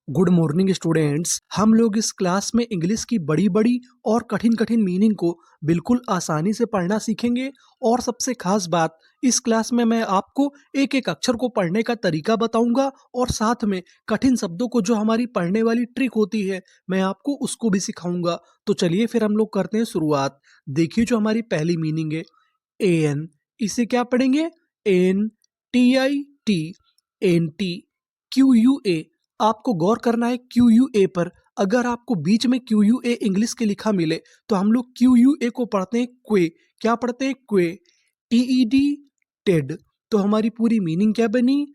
Good morning students. हम लोग इस क्लास में इंग्लिश की बड़ी बड़ी और कठिन कठिन मीनिंग को बिल्कुल आसानी से पढ़ना सीखेंगे। और सबसे खास बात, इस क्लास में मैं आपको एक एक अक्षर को पढ़ने का तरीका बताऊंगा और साथ में कठिन शब्दों को, जो हमारी पढ़ने वाली ट्रिक होती है, मैं आपको उसको भी सिखाऊंगा। तो चलिए फिर हम लोग करते हैं शुरुआत। देखिए, जो हमारी पहली मीनिंग है एन, इसे क्या पढ़ेंगे? N T I T, N T. Q U A, आपको गौर करना है क्यू यू ए पर। अगर आपको बीच में क्यू यू ए इंग्लिश के लिखा मिले तो हम लोग क्यू यू ए को पढ़ते हैं क्वे। क्या पढ़ते हैं? Que. T E D, ted. तो हमारी पूरी मीनिंग क्या बनी?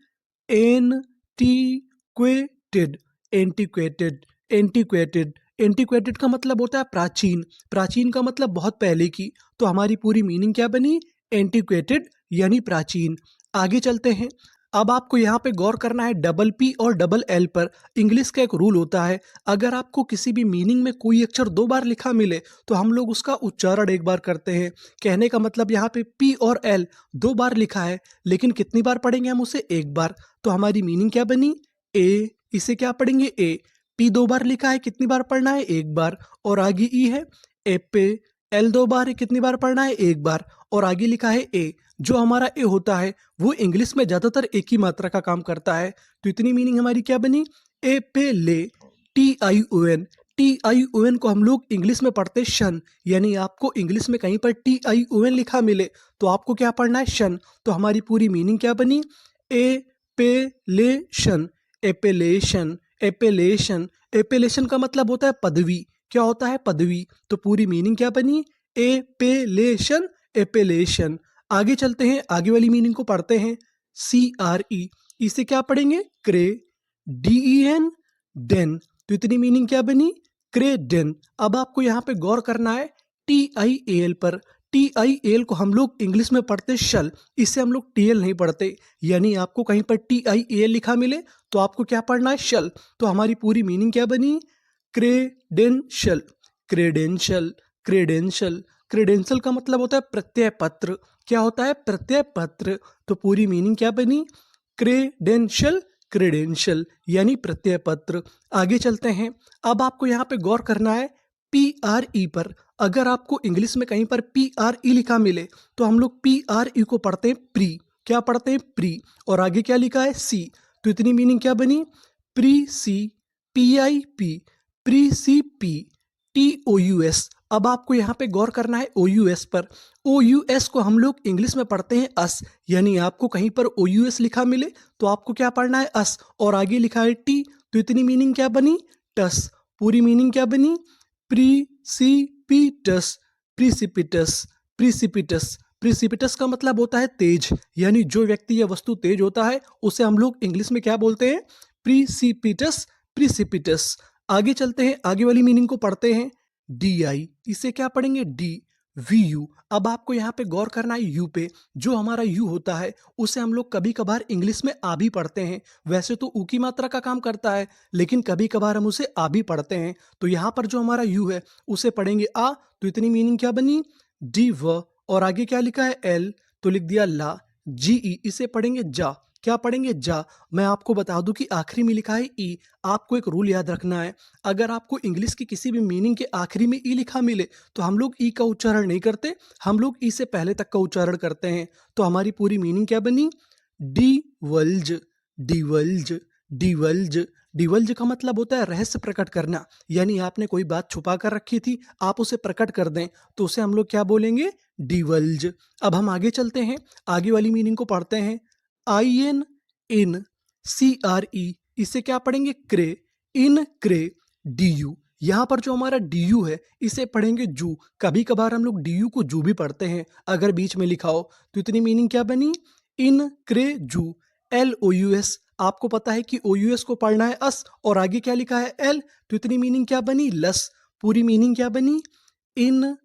N T quated, antiquated, antiquated. Antiquated का मतलब होता है प्राचीन, प्राचीन का मतलब बहुत पहले की। तो हमारी पूरी मीनिंग क्या बनी? एंटीक्वेटेड यानी प्राचीन। आगे चलते हैं। अब आपको यहाँ पे गौर करना है डबल पी और डबल एल पर। इंग्लिश का एक रूल होता है, अगर आपको किसी भी मीनिंग में कोई अक्षर दो बार लिखा मिले तो हम लोग उसका उच्चारण एक बार करते हैं। कहने का मतलब यहाँ पे पी और एल दो बार लिखा है, लेकिन कितनी बार पढ़ेंगे हम उसे? एक बार। तो हमारी मीनिंग क्या बनी? ए, इसे क्या पढ़ेंगे? ए। पी दो बार लिखा है, कितनी बार पढ़ना है? एक बार। और आगे ई है, ए पे। एल दो बार है, कितनी बार पढ़ना है? एक बार। और आगे लिखा है ए। जो हमारा ए होता है वो इंग्लिश में ज्यादातर एक ही मात्रा का काम करता है। तो इतनी मीनिंग हमारी क्या बनी? ए पे ले, T I O N. T I O N को हम लोग इंग्लिश में पढ़ते शन, यानी आपको इंग्लिश में कहीं पर टी आई ओ एन लिखा मिले तो आपको क्या पढ़ना है? शन। तो हमारी पूरी मीनिंग क्या बनी? ए पे ले शन, एपेलेशन, एपेलेशन। एपेलेशन का मतलब होता है पदवी। क्या होता है? पदवी। तो पूरी मीनिंग क्या बनी? एपेलेशन, एपेलेशन। आगे चलते हैं, आगे वाली मीनिंग को पढ़ते हैं। सी आर ई, इसे क्या पढ़ेंगे? क्रे। डी ई एन, डेन। तो इतनी मीनिंग क्या बनी? क्रे डेन। अब आपको यहाँ पे गौर करना है टी आई ए एल पर। टी आई एल को हम लोग इंग्लिश में पढ़ते शल, इसे हम लोग टी एल नहीं पढ़ते। यानी आपको कहीं पर टी आई एल लिखा मिले तो आपको क्या पढ़ना है? शल। तो हमारी पूरी मीनिंग क्या बनी? Credential, credential, credential. क्रेडेंशियल का मतलब होता है प्रत्यय पत्र। क्या होता है? प्रत्यय पत्र। तो पूरी मीनिंग क्या बनी? क्रेडेंशियल, क्रेडेंशियल यानी प्रत्यय पत्र। आगे चलते हैं। अब आपको यहाँ पे गौर करना है पी आर ई पर। अगर आपको इंग्लिश में कहीं पर पी आर ई लिखा मिले तो हम लोग पी आर ई को पढ़ते हैं प्री। क्या पढ़ते हैं? प्री। और आगे क्या लिखा है? सी। तो इतनी मीनिंग क्या बनी? Pre C, P I P, pre C P, T O U S. अब आपको यहाँ पे गौर करना है ओ यू एस पर। ओ यू एस को हम लोग इंग्लिश में पढ़ते हैं अस, यानी आपको कहीं पर ओ यू एस लिखा मिले तो आपको क्या पढ़ना है? अस। और आगे लिखा है टी। तो इतनी मीनिंग क्या बनी? टस। पूरी मीनिंग क्या बनी? प्रीसिपिटस, प्रीसिपिटस, प्रीसिपिटस। प्रीसिपिटस का मतलब होता है तेज, यानी जो व्यक्ति या वस्तु तेज होता है उसे हम लोग इंग्लिश में क्या बोलते हैं? प्रीसिपिटस, प्रीसिपिटस। आगे चलते हैं, आगे वाली मीनिंग को पढ़ते हैं। डी आई, इसे क्या पढ़ेंगे? D V U. अब आपको यहाँ पे गौर करना है यू पे। जो हमारा यू होता है उसे हम लोग कभी कभार इंग्लिश में आ भी पढ़ते हैं। वैसे तो ऊ की मात्रा का काम करता है, लेकिन कभी कभार हम उसे आ भी पढ़ते हैं। तो यहाँ पर जो हमारा यू है उसे पढ़ेंगे आ। तो इतनी मीनिंग क्या बनी? डी व। और आगे क्या लिखा है? एल। तो लिख दिया ला। जी ई, इसे पढ़ेंगे जा। क्या पढ़ेंगे? जा। मैं आपको बता दूं कि आखिरी में लिखा है ई। आपको एक रूल याद रखना है, अगर आपको इंग्लिश की किसी भी मीनिंग के आखिरी में ई लिखा मिले तो हम लोग ई का उच्चारण नहीं करते, हम लोग ई से पहले तक का उच्चारण करते हैं। तो हमारी पूरी मीनिंग क्या बनी? डिवल्ज, डिवल्ज, डिवल्ज। डिवल्ज का मतलब होता है रहस्य प्रकट करना, यानी आपने कोई बात छुपा कर रखी थी, आप उसे प्रकट कर दें तो उसे हम लोग क्या बोलेंगे? डिवल्ज। अब हम आगे चलते हैं, आगे वाली मीनिंग को पढ़ते हैं। I N in C R E, इसे क्या पढ़ेंगे? क्रे। इन क्रे, डी यू। यहाँ पर जो हमारा डी यू है इसे पढ़ेंगे जू। कभी कभार हम लोग डी यू को जू भी पढ़ते हैं अगर बीच में लिखा हो। तो इतनी मीनिंग क्या बनी? इन क्रे जू, एल ओ यू एस। आपको पता है कि ओ यू एस को पढ़ना है अस, और आगे क्या लिखा है? एल। तो इतनी मीनिंग क्या बनी? लस। पूरी मीनिंग क्या बनी? इन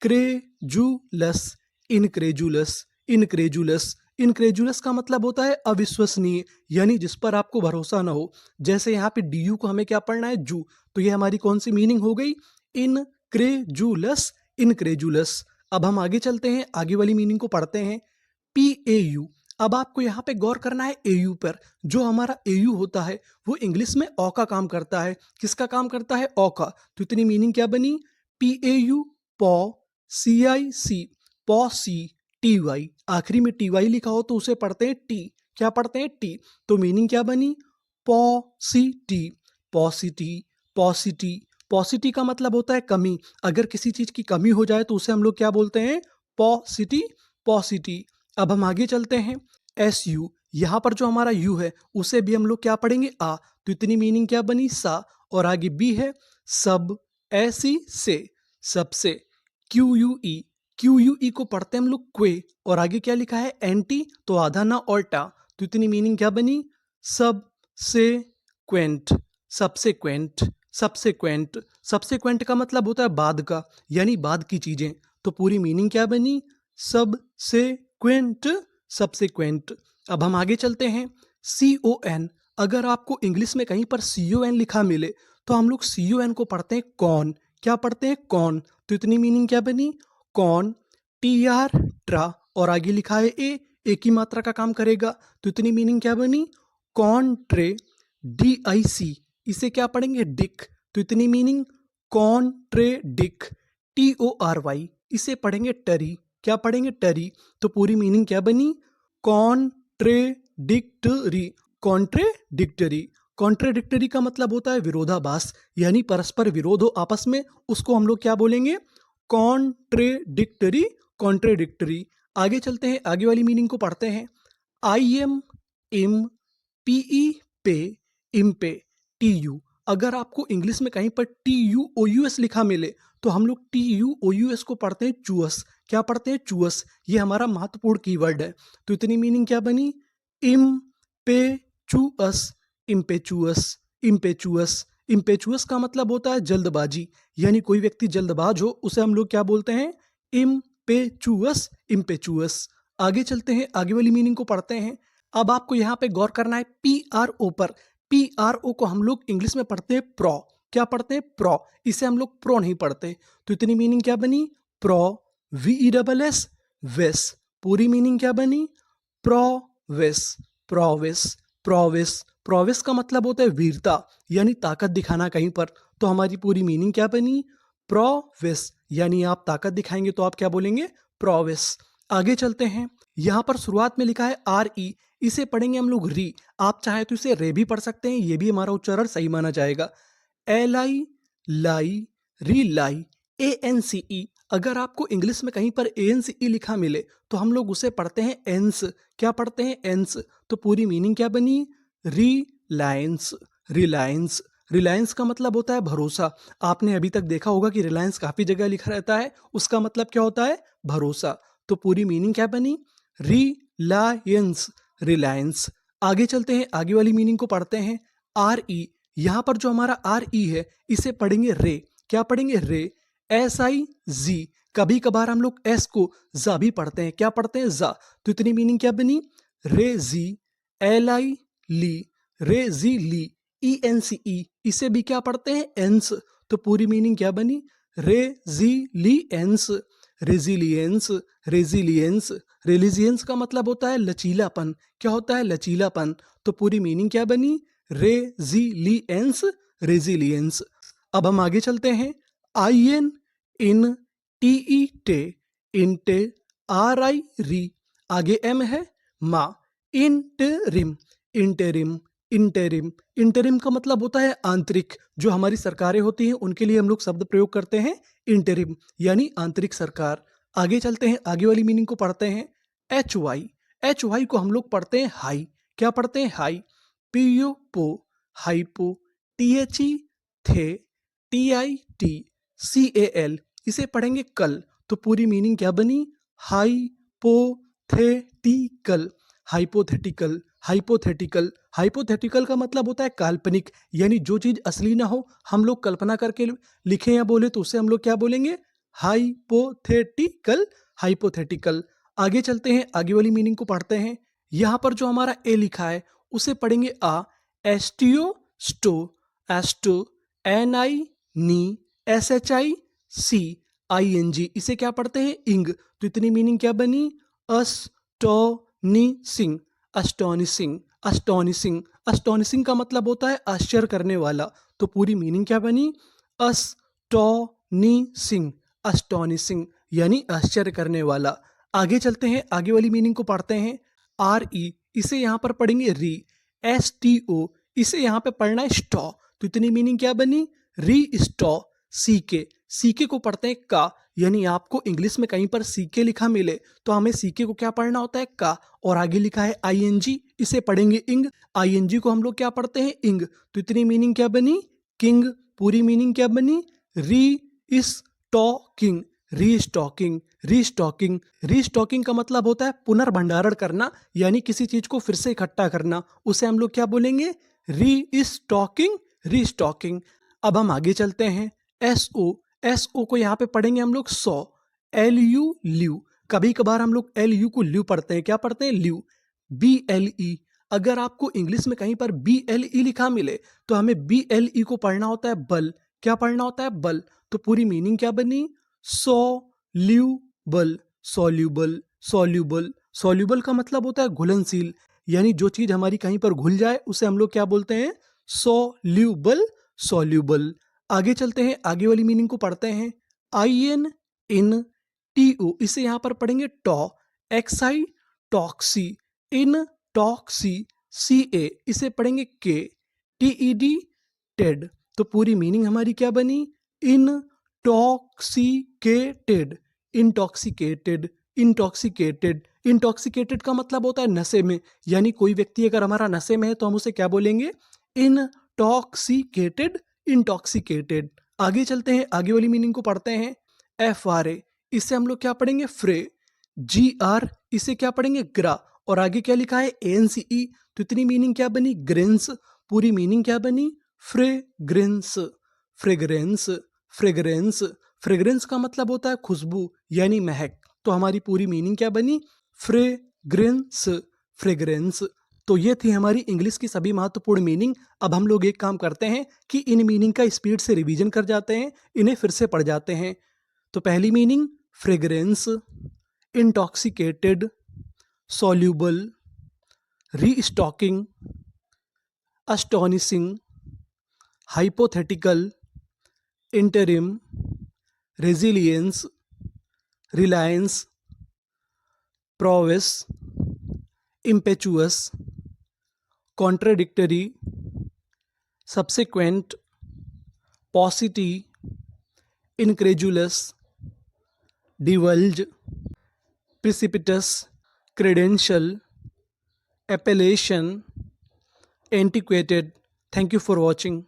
क्रेजुलस, इनक्रेजुलस, इनक्रेजुलस। इनक्रेजुलस का मतलब होता है अविश्वसनीय, यानी जिस पर आपको भरोसा ना हो। जैसे यहाँ पे डी यू को हमें क्या पढ़ना है? जू। तो ये हमारी कौन सी मीनिंग हो गई? इनक्रेजुलस, इनक्रेजुलस। अब हम आगे चलते हैं, आगे वाली मीनिंग को पढ़ते हैं। P A you. अब आपको यहाँ पे गौर करना है एयू पर। जो हमारा एयू होता है वो इंग्लिश में औ का काम करता है। किसका काम करता है? औ का। तो इतनी मीनिंग क्या बनी? पी ए यू, पॉ, सी आई सी, पॉ सी, टी वाई। आखिरी में टी वाई लिखा हो तो उसे पढ़ते हैं टी। क्या पढ़ते हैं? टी। तो मीनिंग क्या बनी? पॉसिटी, पॉसिटी, पॉसिटी। पॉसिटी का मतलब होता है कमी। अगर किसी चीज की कमी हो जाए तो उसे हम लोग क्या बोलते हैं? पॉसिटी, पॉसिटी। अब हम आगे चलते हैं। एस यू, यहाँ पर जो हमारा यू है उसे भी हम लोग क्या पढ़ेंगे? आ। तो इतनी मीनिंग क्या बनी? सा। और आगे बी है सब, ऐसी से, सबसे। क्यू यू ई, क्यू यू ई को पढ़ते हैं हम लोग क्वे। और आगे क्या लिखा है? एंटी, तो आधा ना ऑल्टा। तो इतनी मीनिंग क्या बनी? सब से क्वेंट, सबसेक्वेंट, सबसेक्वेंट। सबसेक्वेंट का मतलब होता है बाद का, यानी बाद की चीजें। तो पूरी मीनिंग क्या बनी? सब से क्वेंट, सबसेक्वेंट। अब हम आगे चलते हैं। सी ओ एन, अगर आपको इंग्लिश में कहीं पर सी ओ एन लिखा मिले तो हम लोग सी ओ एन को पढ़ते हैं कौन। क्या पढ़ते हैं? कौन। तो इतनी मीनिंग क्या बनी? कौन, टी आर, ट्रा, और आगे लिखा है ए, एक ही मात्रा का काम करेगा। तो इतनी मीनिंग क्या बनी? कॉन्ट्रे, डी आई सी, इसे क्या पढ़ेंगे? डिक। तो इतनी meaning contradict, T O R Y, इसे पढ़ेंगे टरी। क्या पढ़ेंगे? टरी। तो पूरी मीनिंग क्या बनी? Contradictory, contradictory. कॉन्ट्रेडिक्टरी का मतलब होता है विरोधाभास, यानी परस्पर विरोध हो आपस में, उसको हम लोग क्या बोलेंगे? Contradictory, contradictory. आगे चलते हैं, आगे वाली मीनिंग को पढ़ते हैं। आई एम, इम, पीई, पे, इम पे, टी यू। अगर आपको इंग्लिश में कहीं पर टी यू ओ यू एस लिखा मिले तो हम लोग टी यू ओ यू एस को पढ़ते हैं चूअस। क्या पढ़ते हैं? चूअस। ये हमारा महत्वपूर्ण कीवर्ड है। तो इतनी मीनिंग क्या बनी? इम पे चूअस, इम्पेचुअस, इम्पेचुअस। इम्पेचुअस का मतलब होता है जल्दबाजी, यानी कोई व्यक्ति जल्दबाज हो उसे हम लोग क्या बोलते हैं? Impetuous, impetuous. आगे चलते हैं, आगे वाली मीनिंग को पढ़ते हैं। अब आपको यहाँ पे गौर करना है पी आर ओ पर। पी आर ओ को हम लोग इंग्लिश में पढ़ते हैं प्रो। क्या पढ़ते हैं? प्रो। इसे हम लोग प्रो नहीं पढ़ते। तो इतनी मीनिंग क्या बनी? Pro, V E double S, वेस। पूरी मीनिंग क्या बनी? Prowess, prowess, prowess. प्रोवेस का मतलब होता है वीरता, यानी ताकत दिखाना कहीं पर। तो हमारी पूरी मीनिंग क्या बनी? प्रोवेस, यानी आप ताकत दिखाएंगे तो आप क्या बोलेंगे? प्रोवेस। आगे चलते हैं। यहाँ पर शुरुआत में लिखा है आर ई, इसे पढ़ेंगे हम लोग री। आप चाहे तो इसे रे भी पढ़ सकते हैं, ये भी हमारा उच्चारण सही माना जाएगा। एल आई, लाई, री लाई, ए एन सी ई। अगर आपको इंग्लिश में कहीं पर ए एन सी ई लिखा मिले तो हम लोग उसे पढ़ते हैं एंस। क्या पढ़ते हैं? एंस। तो पूरी मीनिंग क्या बनी? रिलायंस, रिलायंस। रिलायंस का मतलब होता है भरोसा। आपने अभी तक देखा होगा कि रिलायंस काफी जगह लिखा रहता है, उसका मतलब क्या होता है? भरोसा। तो पूरी मीनिंग क्या बनी? रिलायंस, रिलायंस। आगे चलते हैं, आगे वाली मीनिंग को पढ़ते हैं। आर ई, यहां पर जो हमारा आर ई है इसे पढ़ेंगे रे। क्या पढ़ेंगे? रे, एस आई जी। कभी कभार हम लोग एस को जा भी पढ़ते हैं। क्या पढ़ते हैं? जा। तो इतनी मीनिंग क्या बनी? रे जी, एल आई ली, रे जी ली, ई एन सी ई, इसे भी क्या पढ़ते हैं? एंस। तो पूरी मीनिंग क्या बनी? रे जी ली एंस, रेजिलियंस, रेजिलियंस। रिलीजियंस का मतलब होता है लचीलापन। क्या होता है? लचीलापन। तो पूरी मीनिंग क्या बनी? Resilience, resilience. अब हम आगे चलते हैं। I N, in, T E टे, इंटे, आर आई री, आगे एम है मा, इंटरिम, इंटरिम, इंटरिम। इंटरिम का मतलब होता है आंतरिक। जो हमारी सरकारें होती हैं उनके लिए हम लोग शब्द प्रयोग करते हैं इंटरिम, यानी आंतरिक सरकार। आगे चलते हैं, आगे वाली मीनिंग को पढ़ते हैं। एच वाई, एच वाई को हम लोग पढ़ते हैं हाई। क्या पढ़ते हैं? Hi. P U po, hypo, T H E थे, T I T, C A L, इसे पढ़ेंगे कल। तो पूरी मीनिंग क्या बनी? Hypothetical, hypothetical, hypothetical. हाइपोथेटिकल का मतलब होता है काल्पनिक, यानी जो चीज असली ना हो हम लोग कल्पना करके लिखें या बोले तो उसे हम लोग क्या बोलेंगे? Hypothetical, hypothetical. आगे चलते हैं, आगे वाली मीनिंग को पढ़ते हैं। यहां पर जो हमारा ए लिखा है उसे पढ़ेंगे आ। एस्टियो, स्टो, एस्टो, एन आई नी, S H I C, I N G, इसे क्या पढ़ते हैं? इंग। तो इतनी मीनिंग क्या बनी? अस्टोनिशिंग, astonishing, astonishing, astonishing, astonishing का मतलब होता है आश्चर्य करने वाला। तो पूरी मीनिंग क्या बनी? astonishing, astonishing यानी आश्चर्य करने वाला। आगे चलते हैं, आगे वाली मीनिंग को पढ़ते हैं। आर ई, इसे यहाँ पर पढ़ेंगे री। एस टी ओ, इसे यहाँ पे पढ़ना है स्टॉ। तो इतनी मीनिंग क्या बनी? री स्टॉ। सीके को पढ़ते हैं का, यानी आपको इंग्लिश में कहीं पर सीके लिखा मिले तो हमें सीके को क्या पढ़ना होता है? का। और आगे लिखा है आईएनजी, इसे पढ़ेंगे इंग। आईएनजी को हम लोग क्या पढ़ते हैं? इंग। तो इतनी मीनिंग क्या बनी? किंग। पूरी मीनिंग क्या बनी? री स्टॉकिंग, रीस्टॉकिंग, रीस्टॉकिंग। रीस्टॉकिंग का मतलब होता है पुनर्भंडारण करना, यानी किसी चीज को फिर से इकट्ठा करना। उसे हम लोग क्या बोलेंगे? Restocking, restocking. अब हम आगे चलते हैं। एस ओ को यहाँ पे पढ़ेंगे हम लोग सौ। LU, ल्यू। कभी कभार हम लोग LU को ल्यू पढ़ते हैं। क्या पढ़ते हैं? ल्यू। BLE, अगर आपको इंग्लिश में कहीं पर BLE लिखा मिले तो हमें BLE को पढ़ना होता है बल। क्या पढ़ना होता है? बल। तो पूरी मीनिंग क्या बनी? Soluble, soluble, soluble. सॉल्यूबल का मतलब होता है घुलनशील, यानी जो चीज हमारी कहीं पर घुल जाए उसे हम लोग क्या बोलते हैं? Soluble, soluble. आगे चलते हैं, आगे वाली मीनिंग को पढ़ते हैं। INTO, इसे यहां पर पढ़ेंगे टॉ। एक्साई टॉक्सी, इन टॉक्सी। CA, इसे पढ़ेंगे के। TED, Ted. तो पूरी मीनिंग हमारी क्या बनी? Intoxicated, intoxicated, intoxicated. इंटॉक्सिकेटेड का मतलब होता है नशे में, यानी कोई व्यक्ति अगर हमारा नशे में है तो हम उसे क्या बोलेंगे? Intoxicated, intoxicated. आगे चलते हैं, आगे वाली मीनिंग को पढ़ते हैं। FRA, इसे हम लोग क्या पढ़ेंगे? फ्रे। GR, इसे क्या पढ़ेंगे? ग्रा। और आगे क्या लिखा है? ANCE। तो इतनी मीनिंग क्या बनी? ग्रेंस। पूरी मीनिंग क्या बनी? Fragrance, fragrance, fragrance. फ्रेग्रेंस का मतलब होता है खुशबू, यानी महक। तो हमारी पूरी मीनिंग क्या बनी? Fragrance, fragrance. तो ये थी हमारी इंग्लिश की सभी महत्वपूर्ण मीनिंग। अब हम लोग एक काम करते हैं कि इन मीनिंग का स्पीड से रिवीजन कर जाते हैं, इन्हें फिर से पढ़ जाते हैं। तो पहली meaning fragrance, intoxicated, soluble, restocking, astonishing, hypothetical, interim, resilience, reliance, prowess, impetuous, contradictory, subsequent, paucity, incredulous, divulge, precipitous, credential, appellation, antiquated. Thank you for watching.